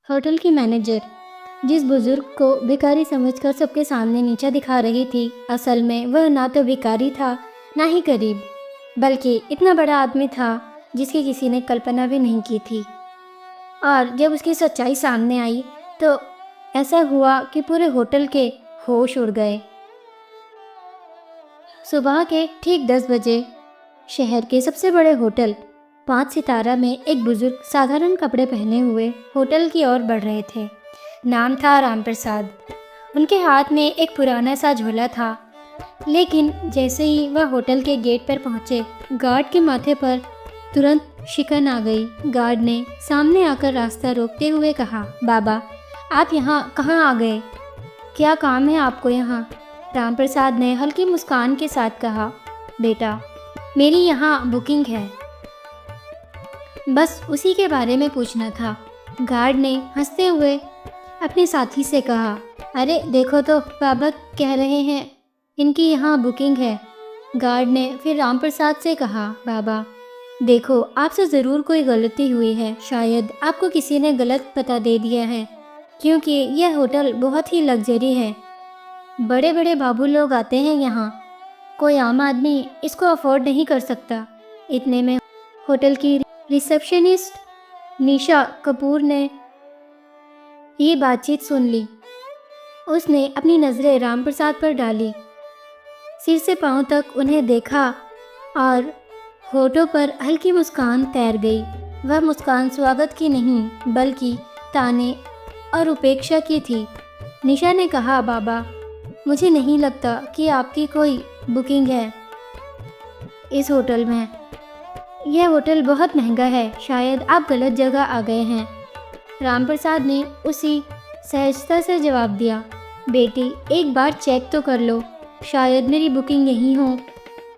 Hotel की manager जिस बुजुर्ग को भिखारी समझकर सबके सामने नीचा दिखा रही थी, असल में वह ना तो भिखारी था, ना ही गरीब, बल्कि इतना बड़ा आदमी था जिसकी किसी ने कल्पना भी नहीं की थी। और जब उसकी सच्चाई सामने आई तो ऐसा हुआ कि पूरे होटल के होश उड़ गए। सुबह के ठीक 10 बजे शहर के सबसे बड़े होटल 5 सितारा में एक बुजुर्ग साधारण कपड़े पहने हुए होटल की ओर बढ़ रहे थे। नाम था राम प्रसाद। उनके हाथ में एक पुराना सा झोला था, लेकिन जैसे ही वह होटल के गेट पर पहुंचे, गार्ड के माथे पर तुरंत शिकन आ गई। गार्ड ने सामने आकर रास्ता रोकते हुए कहा, बाबा, आप यहाँ कहाँ आ गए? क्या काम है आपको यहाँ? राम प्रसाद ने हल्की मुस्कान के साथ कहा, बेटा, मेरी यहाँ बुकिंग है, बस उसी के बारे में पूछना था। गार्ड ने हंसते हुए अपने साथी से कहा, अरे देखो तो, बाबा कह रहे हैं इनकी यहाँ बुकिंग है। गार्ड ने फिर राम प्रसाद से कहा, बाबा देखो, आपसे ज़रूर कोई गलती हुई है, शायद आपको किसी ने गलत पता दे दिया है, क्योंकि यह होटल बहुत ही लग्जरी है। बड़े बड़े बाबू लोग आते हैं यहाँ, कोई आम आदमी इसको अफोर्ड नहीं कर सकता। इतने में होटल की रिसेप्शनिस्ट निशा कपूर ने ये बातचीत सुन ली। उसने अपनी नज़रें राम प्रसाद पर डाली, सिर से पांव तक उन्हें देखा और होठों पर हल्की मुस्कान तैर गई। वह मुस्कान स्वागत की नहीं, बल्कि ताने और उपेक्षा की थी। निशा ने कहा, बाबा, मुझे नहीं लगता कि आपकी कोई बुकिंग है इस होटल में। यह होटल बहुत महंगा है, शायद आप गलत जगह आ गए हैं। राम प्रसाद ने उसी सहजता से जवाब दिया, बेटी, एक बार चेक तो कर लो, शायद मेरी बुकिंग यहीं हो।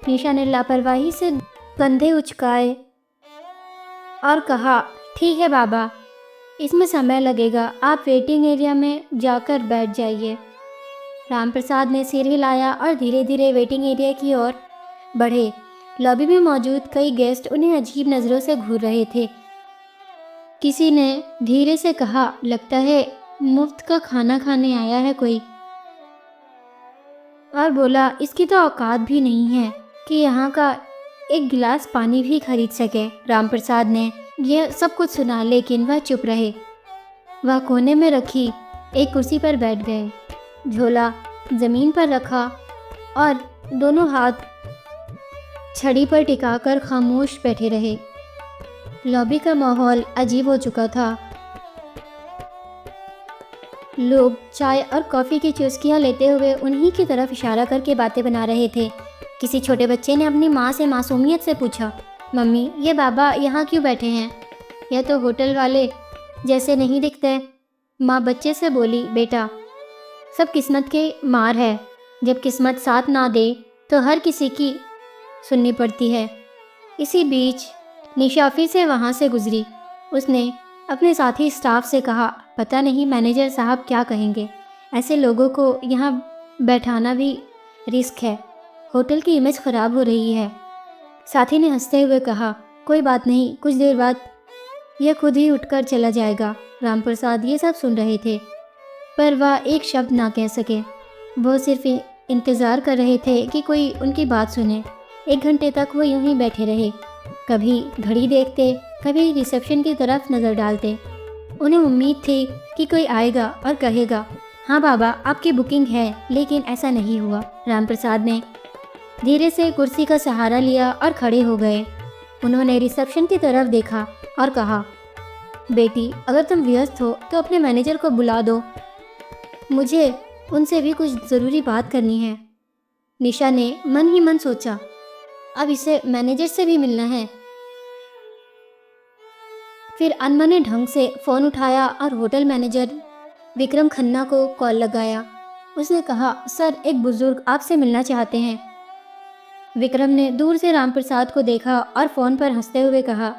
निशा ने लापरवाही से कंधे उचकाए और कहा, ठीक है बाबा, इसमें समय लगेगा, आप वेटिंग एरिया में जाकर बैठ जाइए। राम प्रसाद ने सिर हिलाया और धीरे धीरे वेटिंग एरिया की ओर बढ़े। लॉबी में मौजूद कई गेस्ट उन्हें अजीब नज़रों से घूर रहे थे। किसी ने धीरे से कहा, लगता है मुफ्त का खाना खाने आया है कोई, और बोला, इसकी तो औकात भी नहीं है कि यहाँ का एक गिलास पानी भी खरीद सके। राम प्रसाद ने यह सब कुछ सुना, लेकिन वह चुप रहे। वह कोने में रखी एक कुर्सी पर बैठ गए, झोला ज़मीन पर रखा और दोनों हाथ छड़ी पर टिकाकर खामोश बैठे रहे। लॉबी का माहौल अजीब हो चुका था। लोग चाय और कॉफ़ी की चुस्कियां लेते हुए उन्हीं की तरफ इशारा करके बातें बना रहे थे। किसी छोटे बच्चे ने अपनी माँ से मासूमियत से पूछा, मम्मी, ये बाबा यहाँ क्यों बैठे हैं? यह तो होटल वाले जैसे नहीं दिखते। माँ बच्चे से बोली, बेटा, सब किस्मत के मार है, जब किस्मत साथ ना दे तो हर किसी की सुननी पड़ती है। इसी बीच निशा फिर से वहाँ से गुजरी। उसने अपने साथी स्टाफ से कहा, पता नहीं मैनेजर साहब क्या कहेंगे, ऐसे लोगों को यहाँ बैठाना भी रिस्क है, होटल की इमेज ख़राब हो रही है। साथी ने हंसते हुए कहा, कोई बात नहीं, कुछ देर बाद यह खुद ही उठकर चला जाएगा। राम प्रसाद ये सब सुन रहे थे, पर वह एक शब्द ना कह सके। वो सिर्फ इंतज़ार कर रहे थे कि कोई उनकी बात सुने। 1 घंटे तक वो यूं ही बैठे रहे, कभी घड़ी देखते, कभी रिसेप्शन की तरफ नज़र डालते। उन्हें उम्मीद थी कि कोई आएगा और कहेगा, हाँ बाबा, आपकी बुकिंग है, लेकिन ऐसा नहीं हुआ। राम प्रसाद ने धीरे से कुर्सी का सहारा लिया और खड़े हो गए। उन्होंने रिसेप्शन की तरफ देखा और कहा, बेटी, अगर तुम व्यस्त हो तो अपने मैनेजर को बुला दो, मुझे उनसे भी कुछ ज़रूरी बात करनी है। निशा ने मन ही मन सोचा, अब इसे मैनेजर से भी मिलना है। फिर अनमने ढंग से फ़ोन उठाया और होटल मैनेजर विक्रम खन्ना को कॉल लगाया। उसने कहा, सर, एक बुज़ुर्ग आपसे मिलना चाहते हैं। विक्रम ने दूर से राम प्रसाद को देखा और फ़ोन पर हंसते हुए कहा,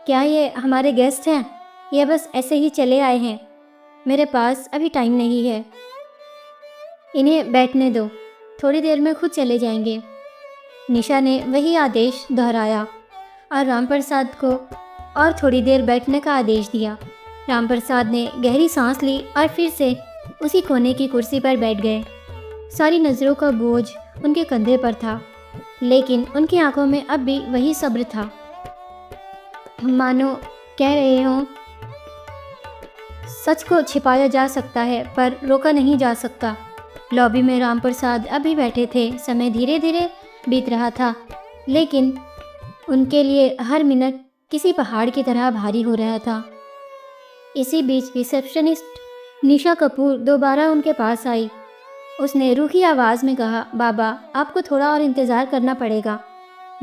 क्या ये हमारे गेस्ट हैं या बस ऐसे ही चले आए हैं? मेरे पास अभी टाइम नहीं है, इन्हें बैठने दो, थोड़ी देर में खुद चले जाएंगे। निशा ने वही आदेश दोहराया और राम प्रसाद को और थोड़ी देर बैठने का आदेश दिया। रामप्रसाद ने गहरी सांस ली और फिर से उसी कोने की कुर्सी पर बैठ गए। सारी नज़रों का बोझ उनके कंधे पर था, लेकिन उनकी आंखों में अब भी वही सब्र था। मानो कह रहे हों, सच को छिपाया जा सकता है पर रोका नहीं जा सकता। लॉबी में रामप्रसाद अभी बैठे थे। समय धीरे धीरे बीत रहा था, लेकिन उनके लिए हर मिनट किसी पहाड़ की तरह भारी हो रहा था। इसी बीच रिसेप्शनिस्ट निशा कपूर दोबारा उनके पास आई। उसने रूखी आवाज़ में कहा, बाबा, आपको थोड़ा और इंतज़ार करना पड़ेगा।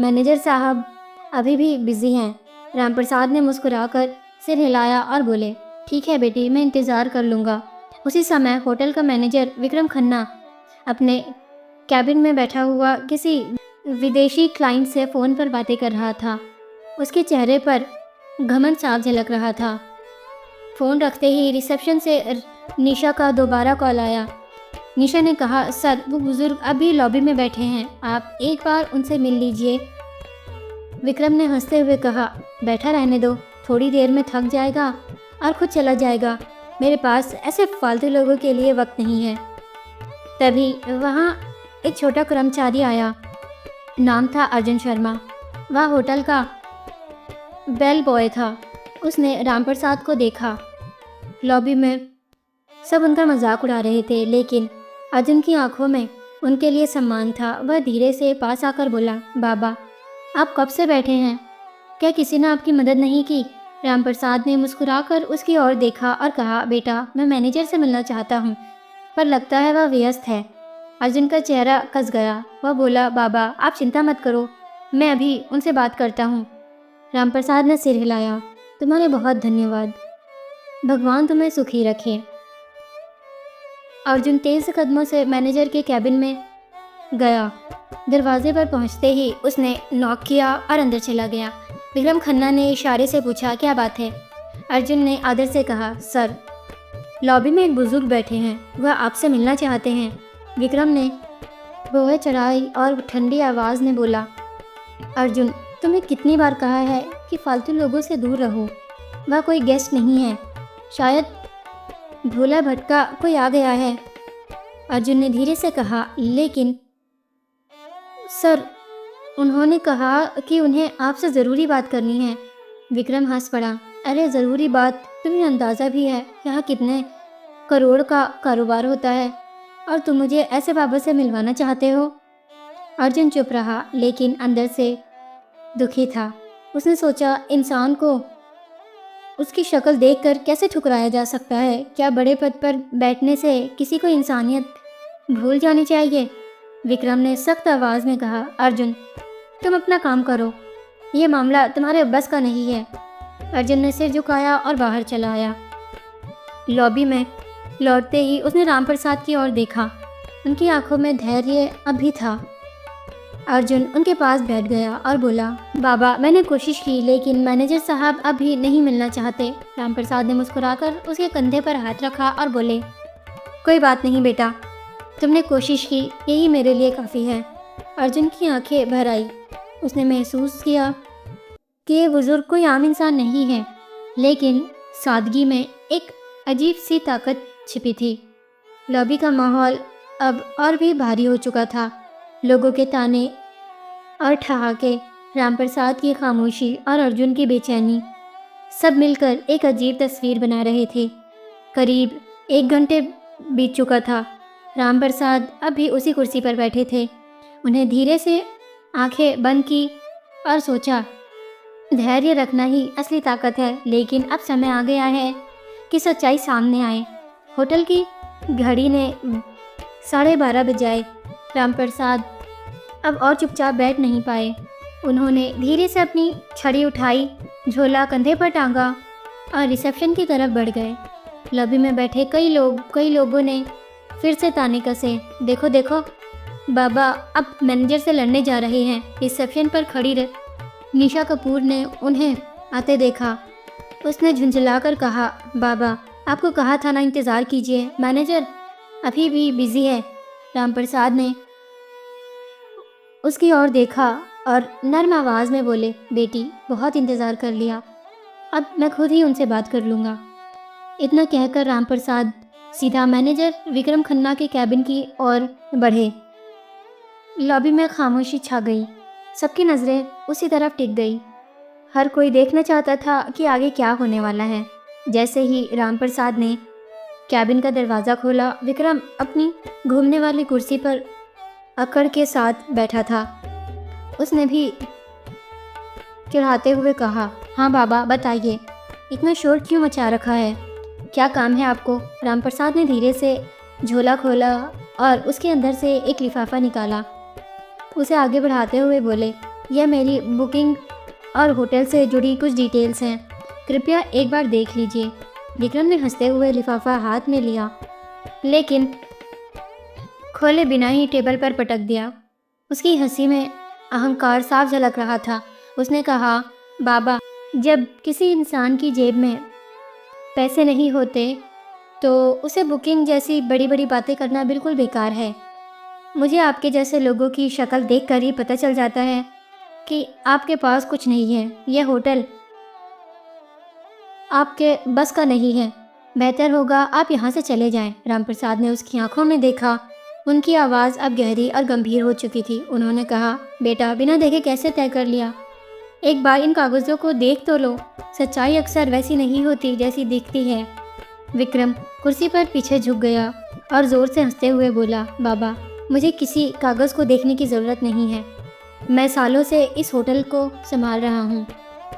मैनेजर साहब अभी भी बिज़ी हैं। रामप्रसाद ने मुस्कुराकर सिर हिलाया और बोले, ठीक है बेटी, मैं इंतज़ार कर लूँगा। उसी समय होटल का मैनेजर विक्रम खन्ना अपने कैबिन में बैठा हुआ किसी विदेशी क्लाइंट से फ़ोन पर बातें कर रहा था। उसके चेहरे पर घमंड साफ झलक रहा था। फ़ोन रखते ही रिसेप्शन से निशा का दोबारा कॉल आया। निशा ने कहा, सर, वो बुज़ुर्ग अभी लॉबी में बैठे हैं, आप एक बार उनसे मिल लीजिए। विक्रम ने हंसते हुए कहा, बैठा रहने दो, थोड़ी देर में थक जाएगा और खुद चला जाएगा। मेरे पास ऐसे फालतू लोगों के लिए वक्त नहीं है। तभी वहाँ एक छोटा कर्मचारी आया। नाम था अर्जुन शर्मा। वह होटल का बेल बॉय था। उसने रामप्रसाद को देखा। लॉबी में सब उनका मजाक उड़ा रहे थे, लेकिन अर्जुन की आंखों में उनके लिए सम्मान था। वह धीरे से पास आकर बोला, बाबा, आप कब से बैठे हैं? क्या किसी ने आपकी मदद नहीं की? रामप्रसाद ने मुस्कुराकर उसकी ओर देखा और कहा, बेटा, मैं मैनेजर से मिलना चाहता हूँ, पर लगता है वह व्यस्त है। अर्जुन का चेहरा कस गया। वह बोला, बाबा, आप चिंता मत करो, मैं अभी उनसे बात करता हूँ। रामप्रसाद ने सिर हिलाया। तुम्हारे बहुत धन्यवाद। भगवान तुम्हें सुखी रखे। अर्जुन तेज कदमों से मैनेजर के कैबिन में गया। दरवाजे पर पहुंचते ही उसने नॉक किया और अंदर चला गया। विक्रम खन्ना ने इशारे से पूछा, क्या बात है? अर्जुन ने आदर से कहा, सर, लॉबी में एक बुजुर्ग बैठे हैं, वह आपसे मिलना चाहते हैं। विक्रम ने भौहें चढ़ाई और ठंडी आवाज़ में बोला, अर्जुन, तुम्हें कितनी बार कहा है कि फालतू लोगों से दूर रहो। वह कोई गेस्ट नहीं है, शायद भूला भटका कोई आ गया है। अर्जुन ने धीरे से कहा, लेकिन सर, उन्होंने कहा कि उन्हें आपसे ज़रूरी बात करनी है। विक्रम हंस पड़ा। अरे ज़रूरी बात, तुम्हें अंदाज़ा भी है यहाँ कितने करोड़ का कारोबार होता है और तुम मुझे ऐसे बाबा से मिलवाना चाहते हो? अर्जुन चुप रहा, लेकिन अंदर से दुखी था। उसने सोचा, इंसान को उसकी शक्ल देखकर कैसे ठुकराया जा सकता है? क्या बड़े पद पर बैठने से किसी को इंसानियत भूल जानी चाहिए? विक्रम ने सख्त आवाज़ में कहा, अर्जुन, तुम अपना काम करो, ये मामला तुम्हारे बस का नहीं है। अर्जुन ने सिर झुकाया और बाहर चला आया। लॉबी में लौटते ही उसने रामप्रसाद की ओर देखा। उनकी आंखों में धैर्य अभी था। अर्जुन उनके पास बैठ गया और बोला, बाबा, मैंने कोशिश की, लेकिन मैनेजर साहब अभी नहीं मिलना चाहते। रामप्रसाद ने मुस्कुराकर उसके कंधे पर हाथ रखा और बोले, कोई बात नहीं बेटा, तुमने कोशिश की, यही मेरे लिए काफ़ी है। अर्जुन की आंखें भर आई। उसने महसूस किया कि ये बुजुर्ग कोई आम इंसान नहीं है, लेकिन सादगी में एक अजीब सी ताकत छिपी थी। लॉबी का माहौल अब और भी भारी हो चुका था। लोगों के ताने और ठहाके, रामप्रसाद की खामोशी और अर्जुन की बेचैनी, सब मिलकर एक अजीब तस्वीर बना रहे थे। करीब 1 घंटे बीत चुका था। रामप्रसाद अभी उसी कुर्सी पर बैठे थे। उन्हें धीरे से आंखें बंद की और सोचा, धैर्य रखना ही असली ताकत है। लेकिन अब समय आ गया है कि सच्चाई सामने आए। होटल की घड़ी ने 12:30 बजाए। रामप्रसाद अब और चुपचाप बैठ नहीं पाए। उन्होंने धीरे से अपनी छड़ी उठाई, झोला कंधे पर टांगा और रिसेप्शन की तरफ बढ़ गए। लॉबी में बैठे कई लोगों ने फिर से ताने कसे, देखो देखो, बाबा अब मैनेजर से लड़ने जा रहे हैं। रिसेप्शन पर खड़ी निशा कपूर ने उन्हें आते देखा। उसने झुंझलाकर कहा, बाबा, आपको कहा था ना, इंतज़ार कीजिए, मैनेजर अभी भी बिज़ी है। रामप्रसाद ने उसकी ओर देखा और नर्म आवाज़ में बोले, बेटी, बहुत इंतज़ार कर लिया, अब मैं खुद ही उनसे बात कर लूँगा। इतना कहकर रामप्रसाद सीधा मैनेजर विक्रम खन्ना के कैबिन की ओर बढ़े। लॉबी में खामोशी छा गई। सबकी नज़रें उसी तरफ टिक गई। हर कोई देखना चाहता था कि आगे क्या होने वाला है। जैसे ही रामप्रसाद ने कैबिन का दरवाज़ा खोला, विक्रम अपनी घूमने वाली कुर्सी पर अकड़ के साथ बैठा था। उसने भी चिढ़ाते हुए कहा, हाँ बाबा बताइए, इतना शोर क्यों मचा रखा है? क्या काम है आपको? रामप्रसाद ने धीरे से झोला खोला और उसके अंदर से एक लिफाफा निकाला। उसे आगे बढ़ाते हुए बोले, यह मेरी बुकिंग और होटल से जुड़ी कुछ डिटेल्स हैं, कृपया एक बार देख लीजिए। विक्रम ने हंसते हुए लिफाफा हाथ में लिया, लेकिन खोले बिना ही टेबल पर पटक दिया। उसकी हंसी में अहंकार साफ झलक रहा था। उसने कहा, बाबा, जब किसी इंसान की जेब में पैसे नहीं होते तो उसे बुकिंग जैसी बड़ी बड़ी बातें करना बिल्कुल बेकार है। मुझे आपके जैसे लोगों की शक्ल देखकर ही पता चल जाता है कि आपके पास कुछ नहीं है। यह होटल आपके बस का नहीं है। बेहतर होगा आप यहाँ से चले जाएं। रामप्रसाद ने उसकी आंखों में देखा। उनकी आवाज़ अब गहरी और गंभीर हो चुकी थी। उन्होंने कहा, बेटा, बिना देखे कैसे तय कर लिया? एक बार इन कागज़ों को देख तो लो। सच्चाई अक्सर वैसी नहीं होती जैसी दिखती है। विक्रम कुर्सी पर पीछे झुक गया और ज़ोर से हंसते हुए बोला, बाबा, मुझे किसी कागज़ को देखने की ज़रूरत नहीं है। मैं सालों से इस होटल को संभाल रहा हूँ।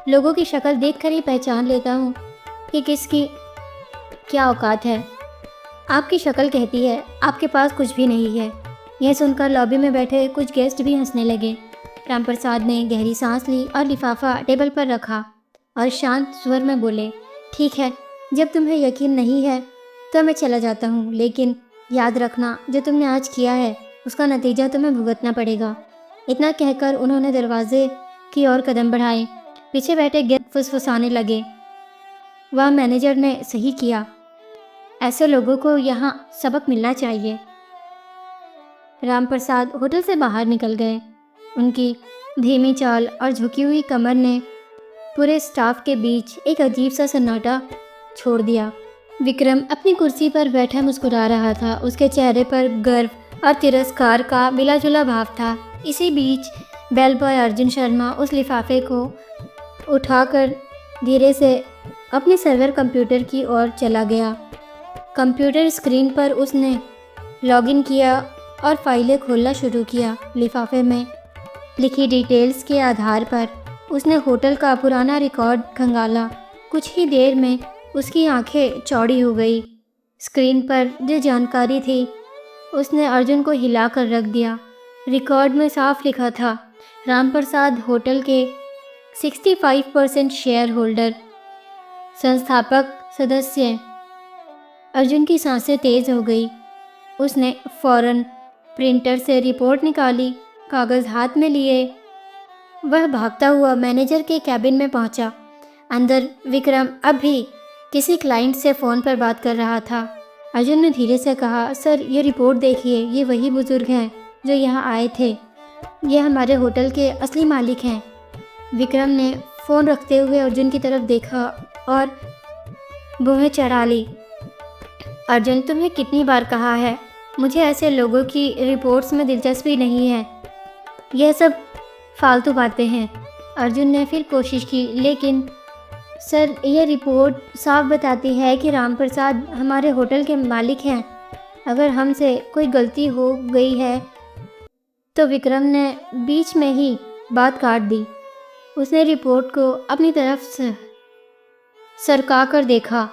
लोगों की शक्ल देखकर ही पहचान लेता हूँ कि किसकी क्या औकात है। आपकी शक्ल कहती है आपके पास कुछ भी नहीं है। यह सुनकर लॉबी में बैठे कुछ गेस्ट भी हंसने लगे। रामप्रसाद ने गहरी सांस ली और लिफाफा टेबल पर रखा और शांत स्वर में बोले, ठीक है, जब तुम्हें यकीन नहीं है तो मैं चला जाता हूँ, लेकिन याद रखना, जो तुमने आज किया है उसका नतीजा तुम्हें भुगतना पड़ेगा। इतना कहकर उन्होंने दरवाजे की ओर कदम बढ़ाए। पीछे बैठे गेस्ट फुसफुसाने लगे, वह मैनेजर ने सही किया, ऐसे लोगों को यहाँ सबक मिलना चाहिए। रामप्रसाद होटल से बाहर निकल गए। उनकी धीमी चाल और झुकी हुई कमर ने पूरे स्टाफ के बीच एक अजीब सा सन्नाटा छोड़ दिया। विक्रम अपनी कुर्सी पर बैठा मुस्कुरा रहा था। उसके चेहरे पर गर्व और तिरस्कार का मिला-जुला भाव था। इसी बीच बेल बॉय अर्जुन शर्मा उस लिफाफे को उठाकर धीरे से अपने सर्वर कंप्यूटर की ओर चला गया। कंप्यूटर स्क्रीन पर उसने लॉगिन किया और फाइलें खोलना शुरू किया। लिफाफे में लिखी डिटेल्स के आधार पर उसने होटल का पुराना रिकॉर्ड खंगाला। कुछ ही देर में उसकी आंखें चौड़ी हो गई। स्क्रीन पर जो जानकारी थी उसने अर्जुन को हिला कर रख दिया। रिकॉर्ड में साफ लिखा था, रामप्रसाद होटल के 65% शेयर होल्डर, संस्थापक सदस्य। अर्जुन की सांसें तेज़ हो गई। उसने फौरन प्रिंटर से रिपोर्ट निकाली। कागज़ हाथ में लिए वह भागता हुआ मैनेजर के कैबिन में पहुंचा। अंदर विक्रम अब भी किसी क्लाइंट से फ़ोन पर बात कर रहा था। अर्जुन ने धीरे से कहा, सर, ये रिपोर्ट देखिए, ये वही बुज़ुर्ग हैं जो यहाँ आए थे। ये हमारे होटल के असली मालिक हैं। विक्रम ने फ़ोन रखते हुए अर्जुन की तरफ देखा और भौहें चढ़ा ली। अर्जुन, तुम्हें कितनी बार कहा है, मुझे ऐसे लोगों की रिपोर्ट्स में दिलचस्पी नहीं है। यह सब फालतू बातें हैं। अर्जुन ने फिर कोशिश की, लेकिन सर, यह रिपोर्ट साफ बताती है कि रामप्रसाद हमारे होटल के मालिक हैं। अगर हमसे कोई गलती हो गई है तो विक्रम ने बीच में ही बात काट दी। उसने रिपोर्ट को अपनी तरफ से सरका कर देखा,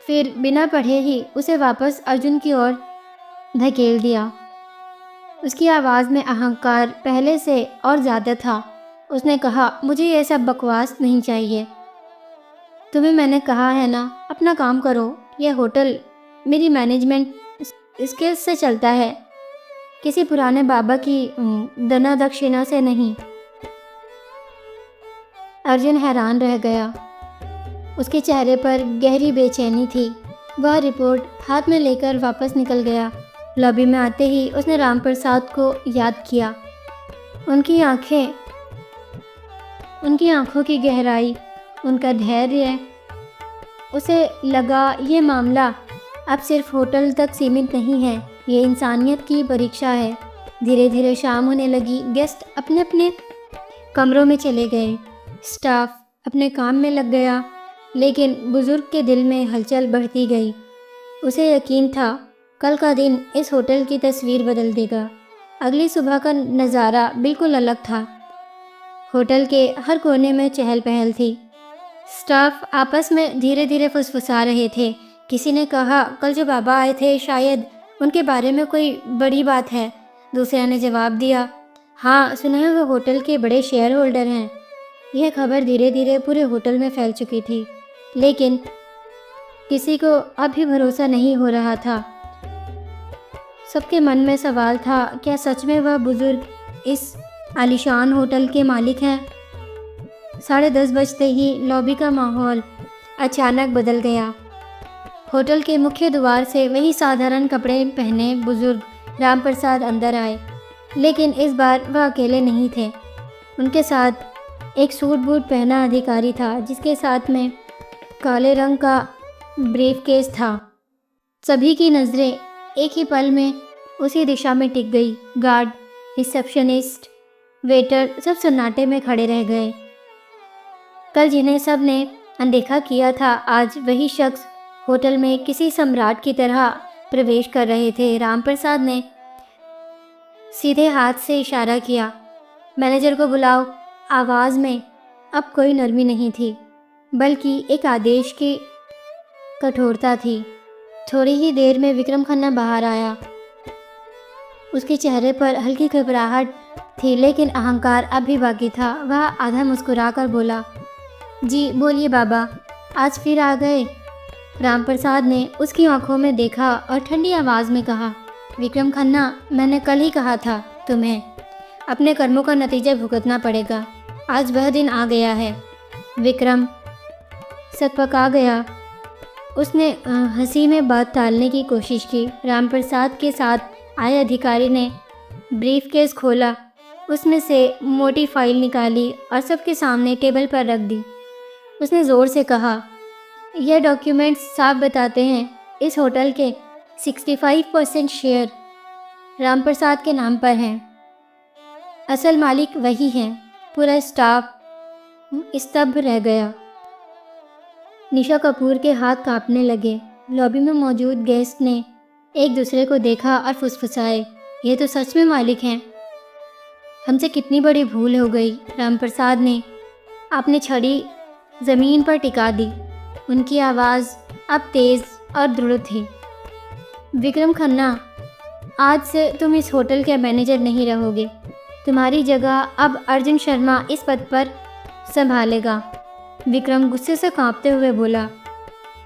फिर बिना पढ़े ही उसे वापस अर्जुन की ओर धकेल दिया। उसकी आवाज़ में अहंकार पहले से और ज़्यादा था। उसने कहा, मुझे यह सब बकवास नहीं चाहिए। तुम्हें मैंने कहा है ना, अपना काम करो। यह होटल मेरी मैनेजमेंट स्किल्स से चलता है, किसी पुराने बाबा की दना दक्षिणा से नहीं। अर्जुन हैरान रह गया। उसके चेहरे पर गहरी बेचैनी थी। वह रिपोर्ट हाथ में लेकर वापस निकल गया। लॉबी में आते ही उसने रामप्रसाद को याद किया। उनकी आंखों की गहराई, उनका धैर्य उसे लगा ये मामला अब सिर्फ होटल तक सीमित नहीं है, ये इंसानियत की परीक्षा है। धीरे धीरे शाम होने लगी। गेस्ट अपने अपने कमरों में चले गए। स्टाफ अपने काम में लग गया, लेकिन बुजुर्ग के दिल में हलचल बढ़ती गई। उसे यकीन था कल का दिन इस होटल की तस्वीर बदल देगा। अगली सुबह का नज़ारा बिल्कुल अलग था। होटल के हर कोने में चहल पहल थी। स्टाफ आपस में धीरे धीरे फुसफुसा रहे थे। किसी ने कहा, कल जो बाबा आए थे शायद उनके बारे में कोई बड़ी बात है। दूसरे ने जवाब दिया, हाँ सुना है वो होटल के बड़े शेयर होल्डर हैं। यह खबर धीरे धीरे पूरे होटल में फैल चुकी थी, लेकिन किसी को अब भी भरोसा नहीं हो रहा था। सबके मन में सवाल था, क्या सच में वह बुजुर्ग इस आलीशान होटल के मालिक हैं? 10:30 बजते ही लॉबी का माहौल अचानक बदल गया। होटल के मुख्य द्वार से वही साधारण कपड़े पहने बुजुर्ग रामप्रसाद अंदर आए, लेकिन इस बार वह अकेले नहीं थे। उनके साथ एक सूट बूट पहना अधिकारी था, जिसके साथ में काले रंग का ब्रीफकेस था। सभी की नज़रें एक ही पल में उसी दिशा में टिक गई। गार्ड, रिसेप्शनिस्ट, वेटर सब सन्नाटे में खड़े रह गए। कल जिन्हें सब ने अनदेखा किया था, आज वही शख्स होटल में किसी सम्राट की तरह प्रवेश कर रहे थे। रामप्रसाद ने सीधे हाथ से इशारा किया, मैनेजर को बुलाओ। आवाज़ में अब कोई नरमी नहीं थी, बल्कि एक आदेश की कठोरता थी। थोड़ी ही देर में विक्रम खन्ना बाहर आया। उसके चेहरे पर हल्की घबराहट थी, लेकिन अहंकार अब भी बाकी था। वह आधा मुस्कुरा कर बोला, जी बोलिए बाबा, आज फिर आ गए। रामप्रसाद ने उसकी आंखों में देखा और ठंडी आवाज़ में कहा, विक्रम खन्ना, मैंने कल ही कहा था तुम्हें अपने कर्मों का नतीजा भुगतना पड़ेगा। आज वह दिन आ गया है। विक्रम सकपका गया। उसने हंसी में बात टालने की कोशिश की। रामप्रसाद के साथ आए अधिकारी ने ब्रीफकेस खोला, उसमें से मोटी फाइल निकाली और सबके सामने टेबल पर रख दी। उसने ज़ोर से कहा, यह डॉक्यूमेंट्स साफ बताते हैं इस होटल के 65% शेयर रामप्रसाद के नाम पर हैं। असल मालिक वही हैं। पूरा स्टाफ स्तब्ध रह गया। निशा कपूर के हाथ कांपने लगे। लॉबी में मौजूद गेस्ट ने एक दूसरे को देखा और फुसफुसाए, ये तो सच में मालिक हैं। हमसे कितनी बड़ी भूल हो गई। रामप्रसाद ने अपनी छड़ी ज़मीन पर टिका दी। उनकी आवाज़ अब तेज़ और दृढ़ थी। विक्रम खन्ना, आज से तुम इस होटल के मैनेजर नहीं रहोगे। तुम्हारी जगह अब अर्जुन शर्मा इस पद पर संभालेगा। विक्रम गुस्से से कांपते हुए बोला,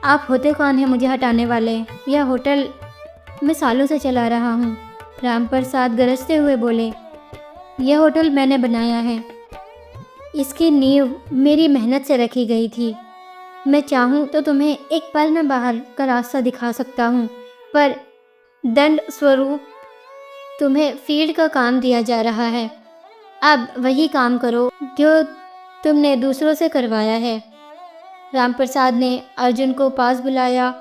आप होते कौन हैं मुझे हटाने वाले? यह होटल मैं सालों से चला रहा हूँ। रामप्रसाद गरजते हुए बोले, यह होटल मैंने बनाया है। इसकी नींव मेरी मेहनत से रखी गई थी। मैं चाहूँ तो तुम्हें एक पल में बाहर का रास्ता दिखा सकता हूँ, पर दंड स्वरूप तुम्हें फील्ड का काम दिया जा रहा है। अब वही काम करो जो तुमने दूसरों से करवाया है। रामप्रसाद ने अर्जुन को पास बुलाया।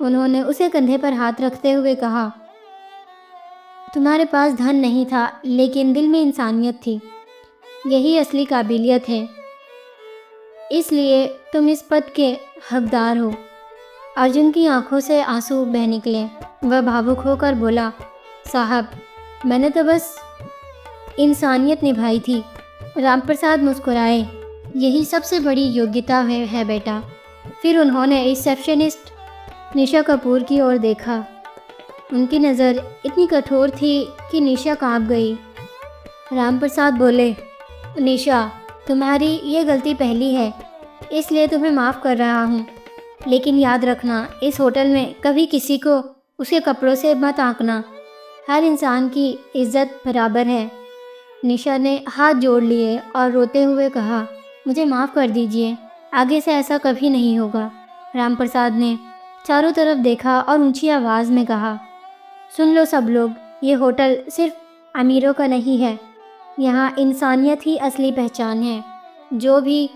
उन्होंने उसे कंधे पर हाथ रखते हुए कहा, तुम्हारे पास धन नहीं था, लेकिन दिल में इंसानियत थी। यही असली काबिलियत है, इसलिए तुम इस पद के हकदार हो। अर्जुन की आंखों से आंसू बह निकले। वह भावुक होकर बोला, साहब, मैंने तो बस इंसानियत निभाई थी। रामप्रसाद मुस्कुराए, यही सबसे बड़ी योग्यता है बेटा। फिर उन्होंने रिसेप्शनिस्ट निशा कपूर की ओर देखा। उनकी नज़र इतनी कठोर थी कि निशा कांप गई। रामप्रसाद बोले, निशा, तुम्हारी ये गलती पहली है, इसलिए तुम्हें माफ़ कर रहा हूँ। लेकिन याद रखना, इस होटल में कभी किसी को उसके कपड़ों से मत आंकना। हर इंसान की इज्जत बराबर है। निशा ने हाथ जोड़ लिए और रोते हुए कहा, मुझे माफ़ कर दीजिए, आगे से ऐसा कभी नहीं होगा। रामप्रसाद ने चारों तरफ देखा और ऊंची आवाज़ में कहा, सुन लो सब लोग, ये होटल सिर्फ अमीरों का नहीं है। यहाँ इंसानियत ही असली पहचान है। जो भी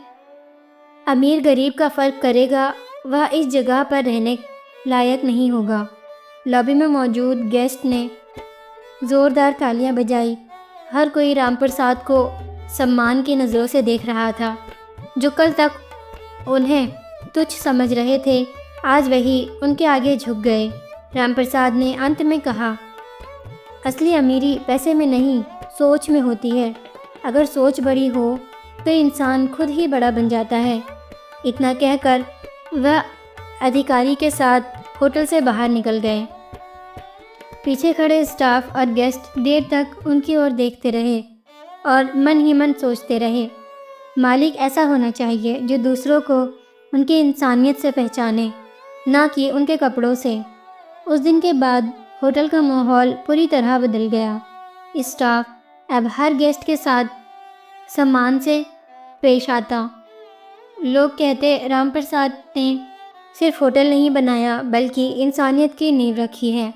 अमीर गरीब का फ़र्क करेगा, वह इस जगह पर रहने लायक नहीं होगा। लॉबी में मौजूद गेस्ट ने ज़ोरदार तालियां बजाई। हर कोई रामप्रसाद को सम्मान की नज़रों से देख रहा था। जो कल तक उन्हें तुच्छ समझ रहे थे, आज वही उनके आगे झुक गए। रामप्रसाद ने अंत में कहा, असली अमीरी पैसे में नहीं, सोच में होती है। अगर सोच बड़ी हो तो इंसान खुद ही बड़ा बन जाता है। इतना कहकर वह अधिकारी के साथ होटल से बाहर निकल गए। पीछे खड़े स्टाफ और गेस्ट देर तक उनकी ओर देखते रहे और मन ही मन सोचते रहे, मालिक ऐसा होना चाहिए जो दूसरों को उनकी इंसानियत से पहचाने, ना कि उनके कपड़ों से। उस दिन के बाद होटल का माहौल पूरी तरह बदल गया। स्टाफ अब हर गेस्ट के साथ सम्मान से पेश आता। लोग कहते, रामप्रसाद ने सिर्फ होटल नहीं बनाया बल्कि इंसानियत की नींव रखी है।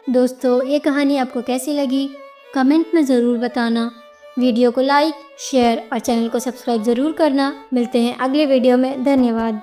दोस्तों, ये कहानी आपको कैसी लगी कमेंट में ज़रूर बताना। वीडियो को लाइक, शेयर और चैनल को सब्सक्राइब ज़रूर करना। मिलते हैं अगले वीडियो में। धन्यवाद।